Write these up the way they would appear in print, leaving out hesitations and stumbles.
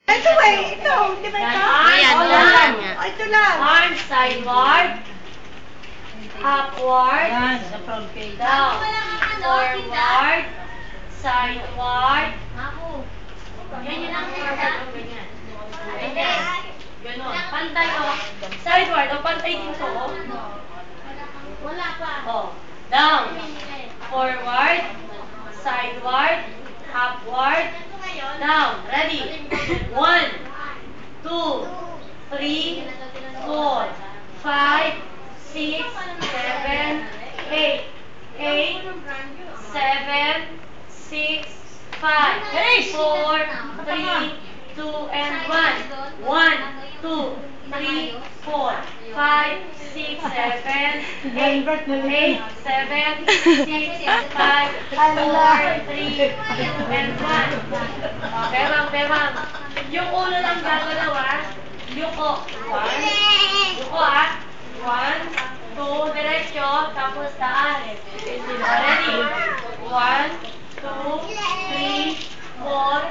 Ito ito. Di ba ito? Ayan, yan nga. Ito lang. Arms sideward. Upward. Yan, sa front page. Down. Forward. Sideward. Yan yun ang forward. Ganyan. Ganon. Pantay o. Sideward. O pantay din to. Wala pa. O. Down. Forward. Sideward. Upward. Down. Ready. 1, 2, 3, 4, 5, 6, 7, 8. 8, 7, 6, 5, 4, 3, 2, and 1. 1, 2, 3, 4, 5, 6, 7, 8, 8, 7, 6, 5, 4, 3, 2, and 1. Bebang. Yung ulo lang gagalaw ah. Yuko. 1. Yuko ah. 1, 2, diretso, tapos taas. Ready? 1, 2, 3, 4.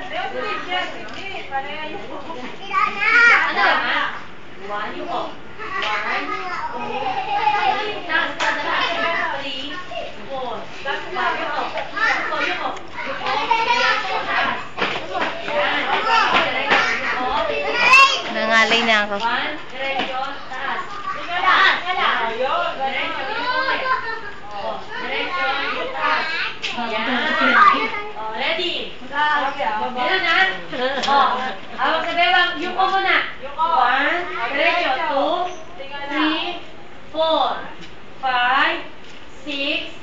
Ano? 1, yuko. 1, 2, 3, taas pa dala. 3, 4. Yuko. Yuko. Taas. Yan. Nangalay na ako. 1, diretso, taas. Taas. Diretso, yuko. Diretso, yung taas. Yan. Ready? Meron na? Hawak sa bebang. Yuko muna. 1, diretso, 2, 3, 4, 5, 6,